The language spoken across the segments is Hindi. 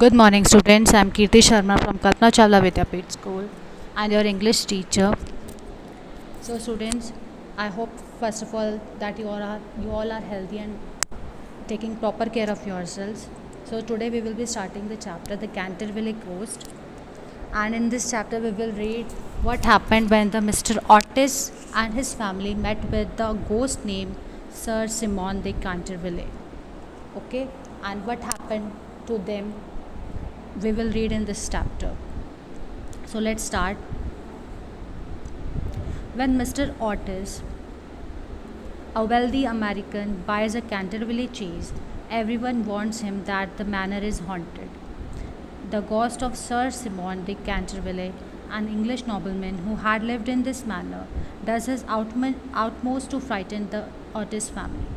Good morning, students. I'm Kirti Sharma from Kalpana Chawla Vidyapeeth School and your English teacher. So, students, I hope first of all that you all are healthy and taking proper care of yourselves. So, today we will be starting the chapter The Canterville Ghost, and in this chapter we will read what happened when the Mr. Otis and his family met with the ghost named Sir Simon de Canterville. Okay, and what happened to them we will read in this chapter. So let's start. When Mr. Otis, a wealthy American, buys a Canterville cheese, everyone warns him that the manor is haunted. The ghost of Sir Simon de Canterville, an English nobleman who had lived in this manor, does his utmost to frighten the Otis family.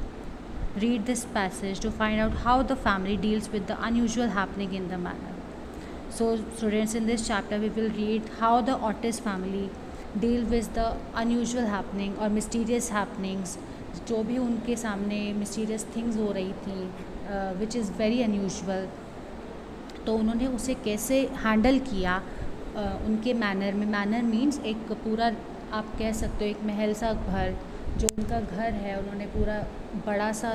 Read this passage to find out how the family deals with the unusual happening in the manor. So, students, in this chapter, we will read how the Otis family deal with the unusual happening or mysterious happenings, जो भी उनके सामने mysterious things हो रही थी, which is very unusual. तो उन्होंने उसे कैसे हैंडल किया उनके मैनर में. मैनर मीन्स एक पूरा आप कह सकते हो एक महल सा घर, जो उनका घर है उन्होंने पूरा बड़ा सा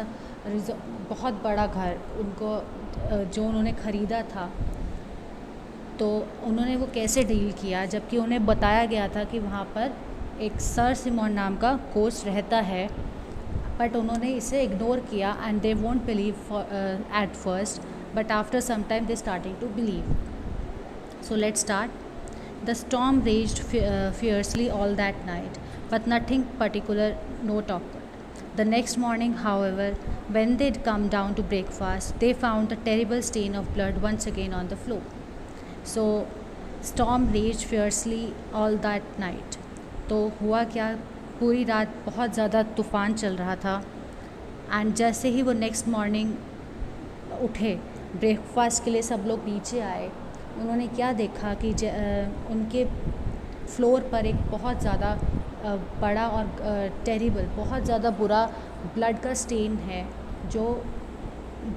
बहुत बड़ा घर उनको जो उन्होंने ख़रीदा था, तो उन्होंने वो कैसे डील किया, जबकि उन्हें बताया गया था कि वहाँ पर एक सर सिमोन नाम का कोच रहता है, बट उन्होंने इसे इग्नोर किया and they won't believe at first, but after some time they starting to believe. So let's start. The storm raged fiercely all that night, but nothing particular note occurred. The next morning, however, when they'd come down to breakfast, they found a terrible stain of blood once again on the floor. So, storm raged fiercely all that night. तो हुआ क्या, पूरी रात बहुत ज़्यादा तूफ़ान चल रहा था. एंड जैसे ही वो नेक्स्ट मॉर्निंग उठे ब्रेकफास्ट के लिए, सब लोग नीचे आए, उन्होंने क्या देखा कि उनके फ्लोर पर एक बहुत ज़्यादा बड़ा और टेरिबल, बहुत ज़्यादा बुरा ब्लड का स्टेन है, जो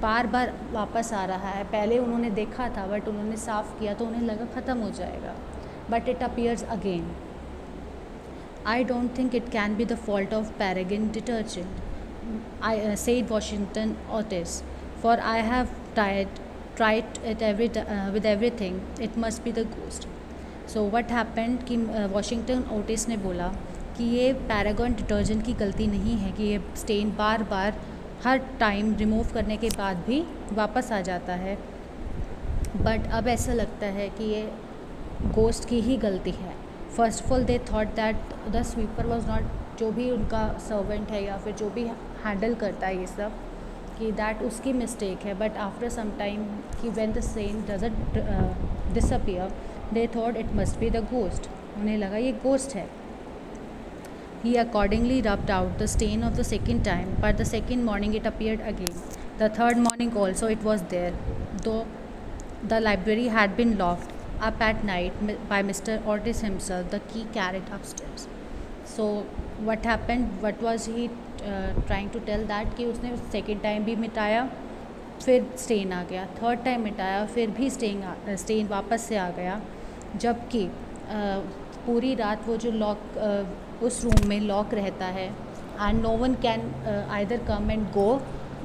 बार बार वापस आ रहा है. पहले उन्होंने देखा था बट उन्होंने साफ़ किया तो उन्हें लगा ख़त्म हो जाएगा, but it appears again. I don't think it can be the fault of paragon detergent, I said Washington Otis, for I have tried it with everything. It must be the ghost. So what happened कि Washington Otis ने बोला कि ये पैरागन डिटर्जेंट की गलती नहीं है कि ये स्टेन बार बार हर टाइम रिमूव करने के बाद भी वापस आ जाता है, बट अब ऐसा लगता है कि ये गोस्ट की ही गलती है. First of all they thought that the sweeper was not, जो भी उनका सर्वेंट है या फिर जो भी हैंडल करता है ये सब, कि दैट उसकी मिस्टेक है. बट आफ्टर सम टाइम कि when the same doesn't disappear, they thought it must be the ghost. उन्हें लगा ये गोस्ट है. He accordingly rubbed out the stain of the second time, but the second morning it appeared again. The third morning also it was there, though the library had been locked up at night by Mr. Otis himself, the key carried upstairs. So what happened, what was he trying to tell that कि उसने second time भी मिटाया, फिर स्टेन आ गया, थर्ड टाइम मिटाया, फिर भी स्टेन वापस से आ गया, जबकि पूरी रात वो जो लॉक उस रूम में लॉक रहता है and no one can either come and go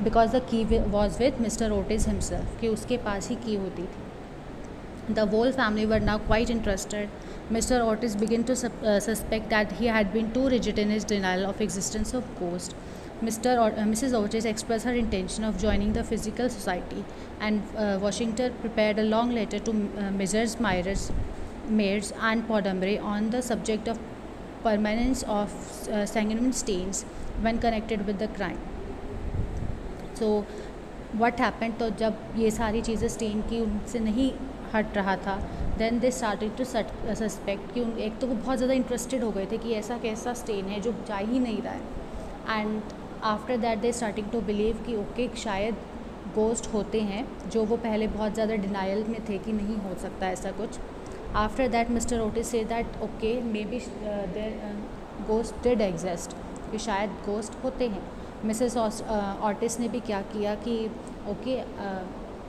because the key was with mister Otis himself, कि उसके पास ही की होती थी. The whole family were now quite interested. Mr. Otis began to suspect that he had been too rigid in his denial of existence of ghosts. Mrs. Otis expressed her intention of joining the Physical Society, and Washington prepared a long letter to Messrs. Mears and Podambre on the subject of permanence of sanguine stains when connected with the crime. So what happened, तो जब ये सारी चीज़ें स्टेन की उनसे नहीं हट रहा था, then they started to suspect कि एक तो वो बहुत ज़्यादा इंटरेस्टेड हो गए थे कि ऐसा कैसा स्टेन है जो जा ही नहीं रहा है. And after that they starting to believe कि ओके शायद गोस्ट होते हैं, जो वो पहले बहुत ज़्यादा डिनाइल में थे कि नहीं हो सकता ऐसा कुछ. After that mister Otis say that okay may be there ghost did exist, कि शायद गोस्ट होते हैं. मिसेस ऑटिस ने भी क्या किया कि ओके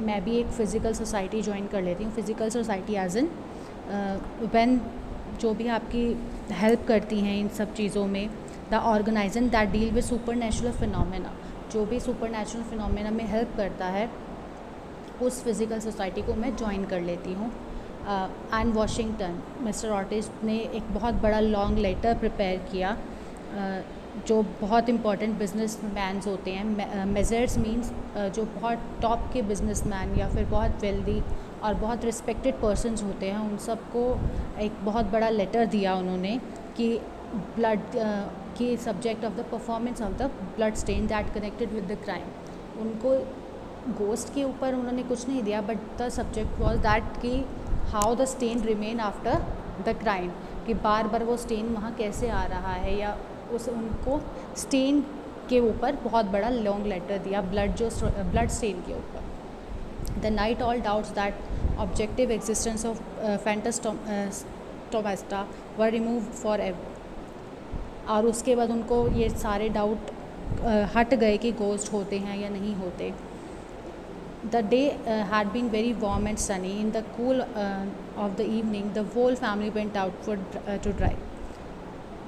मैं भी एक फ़िज़िकल सोसाइटी ज्वाइन कर लेती हूँ। Physical society as in when जो भी आपकी हेल्प करती हैं इन सब चीज़ों में, the organisation that deal with supernatural phenomena, जो भी सुपर नेचुरल फिनोमेना में हेल्प करता है, उस फिज़िकल सोसाइटी को मैं ज्वाइन कर लेती हूँ। एंड वाशिंगटन, मिस्टर ऑर्टिस ने एक बहुत बड़ा लॉन्ग लेटर प्रिपेयर किया, जो बहुत इंपॉर्टेंट बिजनेस मैन्स होते हैं, मेजर्स मीन्स जो बहुत टॉप के बिजनेसमैन या फिर बहुत वेल्दी और बहुत रिस्पेक्टेड पर्सन्स होते हैं, उन सबको एक बहुत बड़ा लेटर दिया उन्होंने कि ब्लड की subject of the performance of the blood stain that connected with the crime. उनको गोस्ट के ऊपर उन्होंने कुछ नहीं दिया, but the subject was that कि how the stain remain after the crime, कि बार बार वो स्टेन वहाँ कैसे आ रहा है, या उस उनको स्टेन के ऊपर बहुत बड़ा लॉन्ग लेटर दिया, ब्लड स्टेन के ऊपर। The night all doubts that objective existence of phantasmata were remove forever. और उसके बाद उनको ये सारे डाउट हट गए कि गोस्ट होते हैं या नहीं होते। The day had been very warm and sunny. In the cool of the evening, the whole family went out to drive.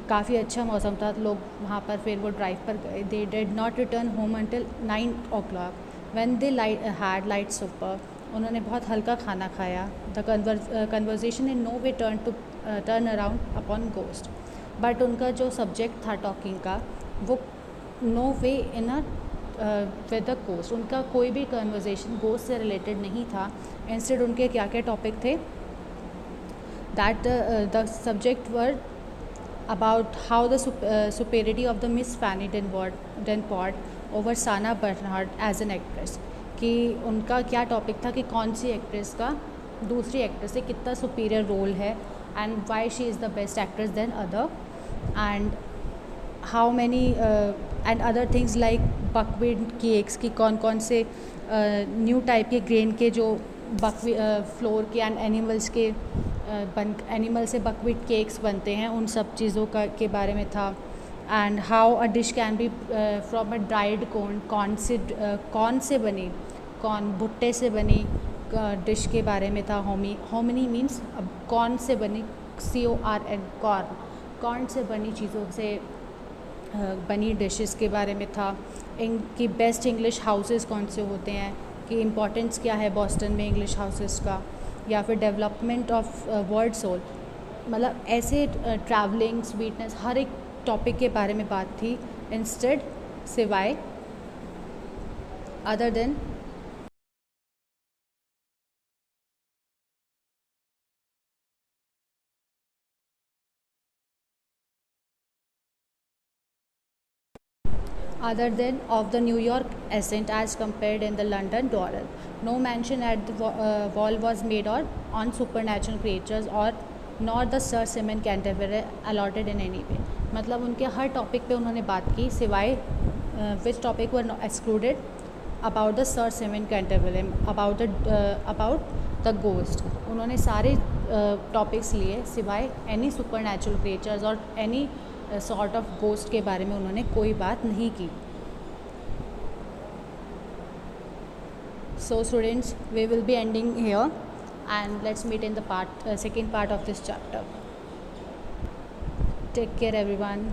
काफ़ी अच्छा मौसम था, लोग वहाँ पर फिर वो ड्राइव पर गए। They did not return home until 9 o'clock. When they had light supper, उन्होंने बहुत हल्का खाना खाया। The conversation in no way turn around upon ghost. But उनका जो सब्जेक्ट था टॉकिंग का, वो no way in a with the ghost, उनका कोई भी कन्वर्जेशन गोस्ट से रिलेटेड नहीं था। इंस्टेड उनके क्या क्या टॉपिक थे, that the subject were about how the superiority of the Miss Fanny Davenport over Sarah Bernhardt as an actress, कि उनका क्या टॉपिक था कि कौन सी एक्ट्रेस का दूसरी एक्ट्रेस से कितना सुपीरियर रोल है, and why she is the best actress then other, and how many and other things like buckwheat cakes, की कौन कौन से न्यू टाइप के ग्रेन के जो फ्लोर के एंड एनिमल से बकवीट केक्स बनते हैं, उन सब चीज़ों का के बारे में था। And how a dish can be from a dried corn से बनी, कॉर्न भुट्टे से बनी डिश के बारे में था। होमिनी मीन्स कॉर्न से बनी, CORN, कॉर्न से बनी चीज़ों से बनी डिशेस के बारे में था। इनकी बेस्ट इंग्लिश हाउसेस कौन से होते हैं, कि इम्पोर्टेंस क्या है बॉस्टन में इंग्लिश हाउसेस का, या फिर डेवलपमेंट ऑफ वर्ड सोल। मतलब ऐसे ट्रैवलिंग, स्वीटनेस, हर एक टॉपिक के बारे में बात थी, इंस्टेड सिवाय other than other than of the New York ascent as compared in the London Doral. No mention at the wall was made on supernatural creatures or nor the Sir Simon Canterbury allotted in any way. मतलब उनके हर टॉपिक पे उन्होंने बात की, सिवाय which topic were excluded, about the sir Simon Canterbury, about the ghost. उन्होंने सारे टॉपिक्स लिए, सिवाय एनी सुपरनैचुरल क्रिएचर्स और एनी सॉर्ट ऑफ गोस्ट के बारे में उन्होंने कोई बात नहीं की। So students, we will be ending here and let's meet in the second part of this chapter. Take care everyone.